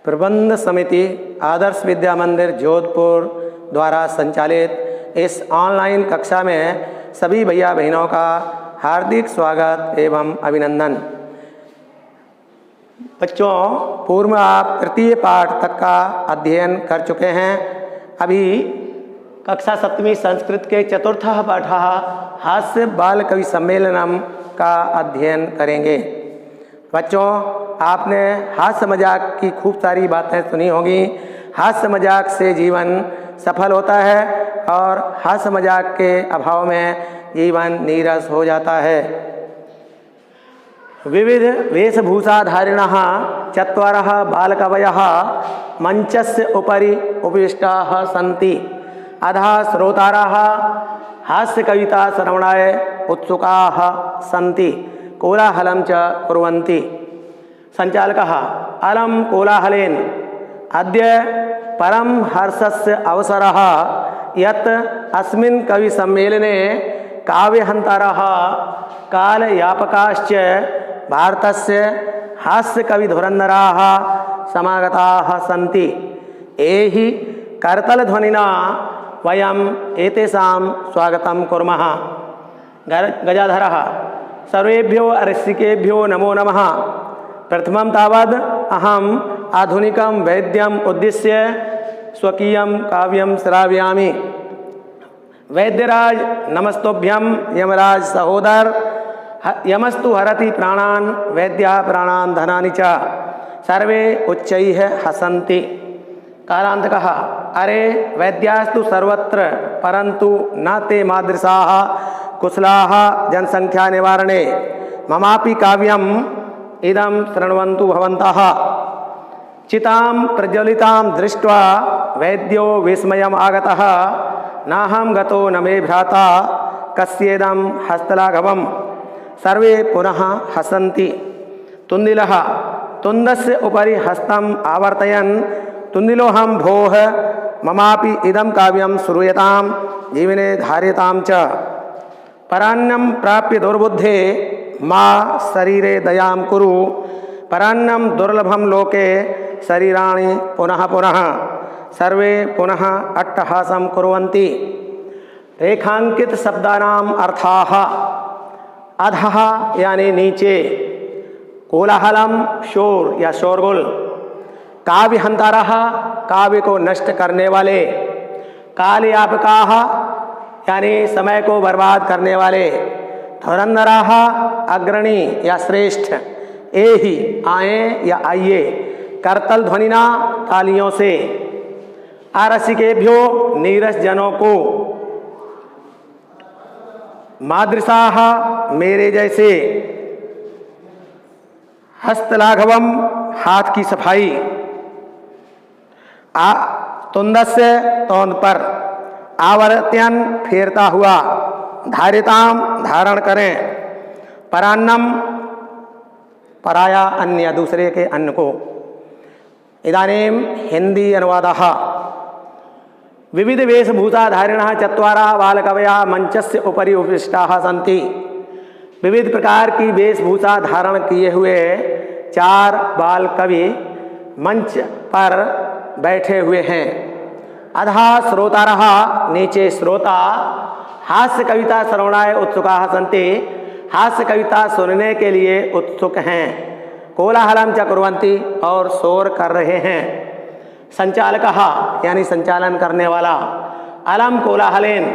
प्रबंध समिति आदर्श विद्या मंदिर जोधपुर द्वारा संचालित इस ऑनलाइन कक्षा में सभी भैया बहनों का हार्दिक स्वागत एवं अभिनंदन। बच्चों, पूर्व में आप तृतीय पाठ तक का अध्ययन कर चुके हैं। अभी कक्षा सप्तमी संस्कृत के चतुर्थ पाठ हास्य बाल कवि सम्मेलनम का अध्ययन करेंगे। बच्चों, आपने हास्य मजाक की खूब सारी बातें सुनी होगी। हास्य मजाक से जीवन सफल होता है और हास्य मजाक के अभाव में जीवन नीरस हो जाता है। विविध वेशभूषाधारिणः चत्वारः बालकवयः मंचस्य उपरि उपविष्टाः सन्ति। अधः श्रोतारः हास्य कविता श्रवणाय उत्सुकाः सन्ति। कोलाहलं च कुर्वन्ति। संचालकः अलम कोलाहलेन अद्य परम हर्षस्य अवसरः यत् अस्मिन् कवि सम्मेलने काव्यहन्तारः कालयापकाश्च भारतस्य हास्य कवि धुरन्धराः समागताः सन्ति। एहि करतलध्वनिना वयम् एतेषां स्वागतं कुर्मः। गजाधरः सर्वेभ्यो रसिकेभ्यो नमो नमः। प्रथमं तावद् अहम् आधुनिकं वैद्यम् उद्दिश्य स्वकीयं काव्यं श्रावयामि। वैद्यराज नमस्तुभ्यं। यमराज सहोदर यमस्तु हरति प्राणान् वैद्यः प्राणान् धनानि च। सर्वे उच्चैः हसन्ति। कालांतकः अरे वैद्यास्तु सर्वत्र परन्तु न ते मादृशाः कुशलाः जनसंख्या निवारणे। ममापि काव्यम् इदं शृण्वन्तु भवन्तः। चितां प्रज्वलितां दृष्ट्वा वैद्यो विस्मयम् आगतः। नाहं गतो न मे भ्राता कस्येदं हस्तलाघवम्। सर्वे पुनः हसन्ति। तुन्दिलः तुन्दस्य उपरि हस्तम् आवर्तयन् तुन्दिलोऽहं भोः ममापि इदं काव्यं श्रूयतां जीवने धार्यतां च। परान्नं प्राप्य दुर्बुद्धे मा शरीरे दयां कुरु। परान्नं दुर्लभं लोके शरीराणि पुनः पुनः। सर्वे पुनः अट्टहासं कुर्वन्ति। रेखांकित शब्दानाम अर्थाः अधः यानी नीचे, कोलाहलम शोर या शोरगुल, काव्यहंतारः काव्य को नष्ट करने वाले, कालयापकाः यानी समय को बर्बाद करने वाले, धुरंधराः अग्रणी या श्रेष्ठ, एहि आए या आइए, करतल ध्वनिना तालियों से, अरसिकेभ्यो नीरस जनों को, मादृशाः मेरे जैसे, हस्तलाघवम हाथ की सफाई, तुंदस्य तोंद पर, आवर्त्यन फेरता हुआ, धारिताम धारण करें, परान्नम पराया अन्य दूसरे के अन्न को। इदानीम हिंदी अनुवादः। विविध वेशभूषाधारिणः चत्वारः बालकवयः मंचस्य उपरि उपविष्टाः सन्ति। विविध प्रकार की वेशभूषा धारण किए हुए 4 बाल कवि मंच पर बैठे हुए हैं। अधः श्रोतारः नीचे श्रोता, हास्य कविता श्रवणाय उत्सुकाः सन्ति, हास्य कविता सुनने के लिए उत्सुक हैं। कोलाहलं च कुर्वन्ति और शोर कर रहे हैं। संचालकः यानी संचालन करने वाला, अलम कोलाहलेन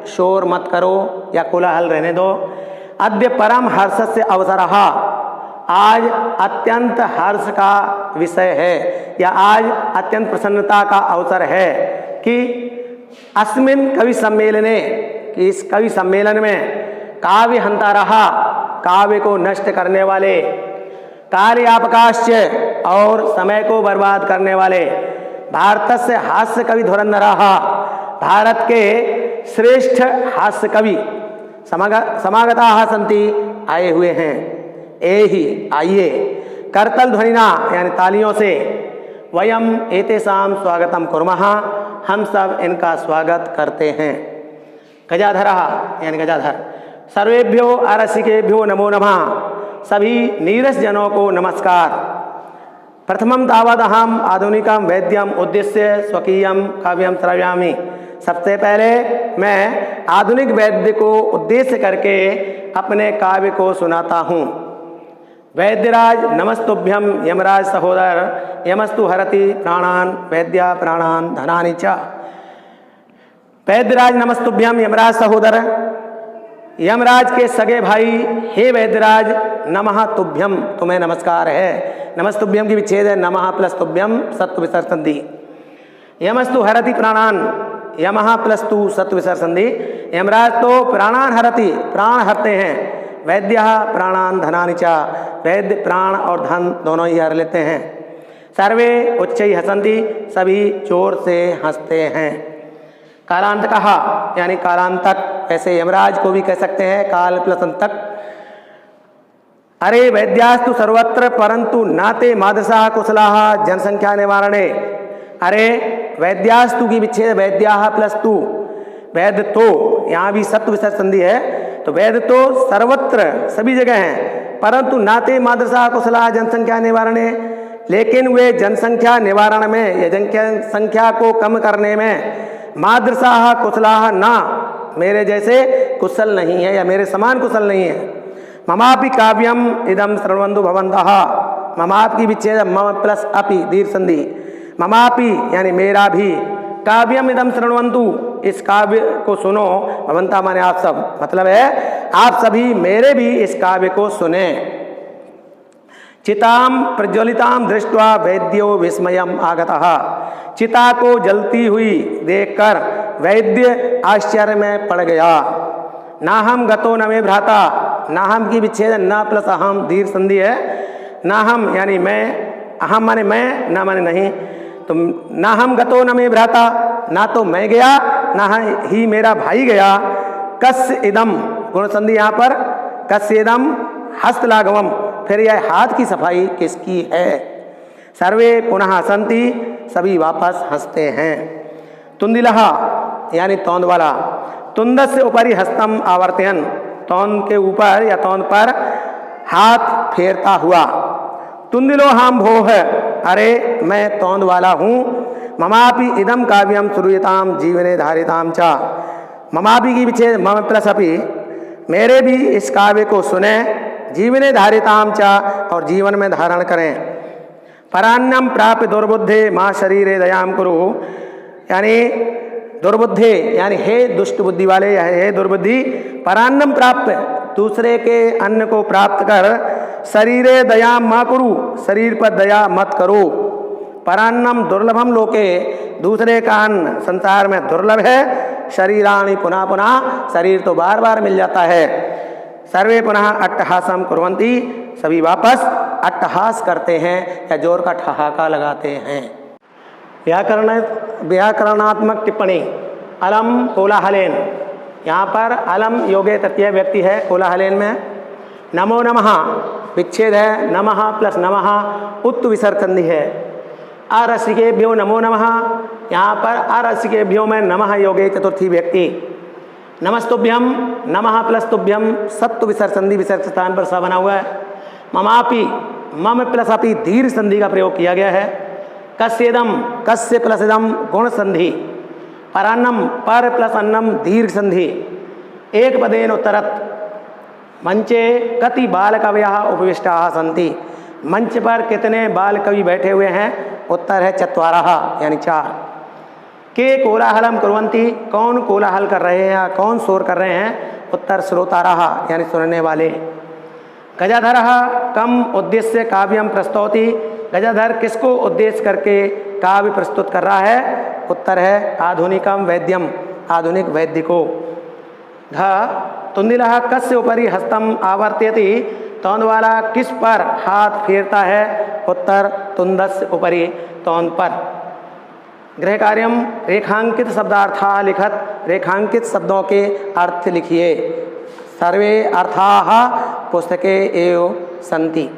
शोर मत करो या कोलाहल रहने दो। अद्य परम हर्षस्य अवसरः आज अत्यंत हर्ष का विषय है या आज अत्यंत प्रसन्नता का अवसर है कि अस्मिन् कवि सम्मेलने, कि इस कवि सम्मेलन में काव्यहंतारः काव्य को नष्ट करने वाले, कालयापकाश्च और समय को बर्बाद करने वाले, भारतस्य हास्य कवि धुरंधराः भारत के श्रेष्ठ हास्य कवि समागताः सन्ति आए हुए हैं। एहि आइए, करतल ध्वनिना यानी तालियों से, वयम एतेषां स्वागतं कुर्मः हम सब इनका स्वागत करते हैं। गजाधरः यानी गजाधर, सर्वेभ्यो अरसिकेभ्यो नमो नमः। सभी नीरस जनों को नमस्कार। प्रथमं तावदहम आधुनिकम वैद्यम उद्देश्य स्वकीयम काव्यम श्राव्यामि। सबसे पहले मैं आधुनिक वैद्य को उद्देश्य करके अपने काव्य को सुनाता हूँ। वैद्यराज नमस्तुभ्यम यमराज सहोदर यमस्तु हरति प्राणान वैद्या प्राणान धनानि च। वैद्यराज नमस्तुभ्यम यमराज सहोदर, यमराज के सगे भाई, हे वैद्यराज नमः तुभ्यम, तुम्हें नमस्कार है। नमस्तुभ्यम की विच्छेद है नमः प्लस तुभ्यम सत्व विसर्ग संधि। यमस्तु हरति प्राणान, यमः प्लस तु सत्व विसर्ग संधि। यमराज तो प्राणान हरति, प्राण हरते हैं। वैद्य प्राणान धनानि च, वैद्य प्राण और धन दोनों ही हर लेते हैं। सर्वे उच्चै हसन्ति, सभी जोर से हंसते हैं। कालांत कहा यानी कालांतक, ऐसे यमराज को भी कह सकते हैं काल प्लस अंतक। अरे वैद्यास्तु सर्वत्र परंतु नाते मादृशा कुशलाः जनसंख्या निवारणे। अरे वैद्यास्तु की विच्छेद वैद्याः प्लस तु, वैद्य तो, यहाँ भी सत्व विसर्ग संधि है, तो वैद्य तो सर्वत्र सभी जगह हैं, परंतु नाते मादृशा कुशलाः जनसंख्या निवारणे, लेकिन वे जनसंख्या निवारण में या जनसंख्या को कम करने में मादृशाः कुशलाः ना, मेरे जैसे कुशल नहीं है या मेरे समान कुशल नहीं है। ममापि काव्यम इदम शृण्वन्तु भवन्तः, ममाप की विच्छेद मम प्लस अपि दीर्घ संधि। ममापि यानी मेरा भी, काव्यम इदम शृण्वन्तु इस काव्य को सुनो, भवन्तः माने आप सब, मतलब है आप सभी मेरे भी इस काव्य को सुने। चिताम प्रज्वलिताम दृष्ट्वा वैद्यो विस्मयम आगतः, चिता को जलती हुई देखकर वैद्य आश्चर्य में पड़ गया। नाहम गतो न मे भ्राता, नाहम की विच्छेद न प्लस अहम दीर्घ संधि है। नाहम यानी मैं, अहम माने मैं, न माने नहीं, तो नाहम गतो न मे भ्राता, ना तो मैं गया ना ही मेरा भाई गया। कस्य इदम गुण संधि यहाँ पर, कस्य इदम हस्तलाघवम, फिर यह हाथ की सफाई किसकी है। सर्वे पुनः हसन्ति, सभी वापस हंसते हैं। तुंदिलः यानी तौंद वाला, तुंदस्य उपरि हस्तम आवर्तयन, तौंद के ऊपर या तौंद पर हाथ फेरता हुआ। तुंदिलो हम भोह, अरे मैं तौंद वाला हूँ। ममापि इदम काव्यम श्रूयताम जीवने धारिताम च, ममापि की विच्छेद मम प्लस अपि, मेरे भी इस काव्य को सुने, जीवने धारिताम च और जीवन में धारण करें। परान्नम प्राप्य दुर्बुद्धे माँ शरीरे दयाम कुरु, यानी दुर्बुद्धे यानी हे दुष्ट बुद्धि वाले, हे दुर्बुद्धि, परान्नम प्राप्त दूसरे के अन्न को प्राप्त कर, शरीरे दया मा कुरु, शरीर पर दया मत करो। परान्नम दुर्लभम लोके, दूसरे का अन्न संसार में दुर्लभ है। शरीराणि पुनः पुनः, शरीर तो बार बार मिल जाता है। सर्वे पुनः अट्टहासम कुर्वन्ति, सभी वापस अट्टहास करते हैं या जोर का ठहाका लगाते हैं। व्याकरणात्मक टिप्पणी। अलम कोलाहलेन, यहाँ पर अलम योगे तृतीय व्यक्ति है कोलाहलेन में। नमो नमः विच्छेद है नमः प्लस नमः, उत्त विसर्ग संधि है। अरसिकेभ्यो नमो नमः, यहाँ पर अरसिकेभ्यो में नमः योगे चतुर्थी व्यक्ति। नमस्तुभ्यम नमः प्लस तुभ्यम सत्व विसर्ग संधि, विसर्ग स्थान पर स बना हुआ है। ममापि मम प्लस अपि दीर्घ संधि का प्रयोग किया गया है। कस्येदम, कस्य प्लस इदम गुण संधि। परान्नम पर प्लस अन्नम दीर्घ संधि। एक पदेन उत्तरत, मंचे कति बाल कवयः उपविष्टाः सन्ति, मंच पर कितने बाल कवि बैठे हुए हैं। उत्तर है चत्वारः यानी 4। के कोलाहलम कुर्वन्ति, कौन कोलाहल कर रहे हैं या कौन शोर कर रहे हैं। उत्तर श्रोतारः यानी सुनने वाले। गजाधरः कम उद्देश्य काव्यम प्रस्तौति, गजाधर किसको उद्देश्य करके काव्य प्रस्तुत कर रहा है। उत्तर है आधुनिकम वैद्यम, आधुनिक वैद्य को। घ तुंदिलः कस्य उपरि हस्तम आवर्तयति, तौंद वाला किस पर हाथ फेरता है। उत्तर तुंदस्य उपरि, तौंद पर। गृह कार्यम रेखांकित शब्दार्था लिखत, रेखांकित शब्दों के अर्थ लिखिए। सर्वे अर्थाः पुस्तके एव सन्ति।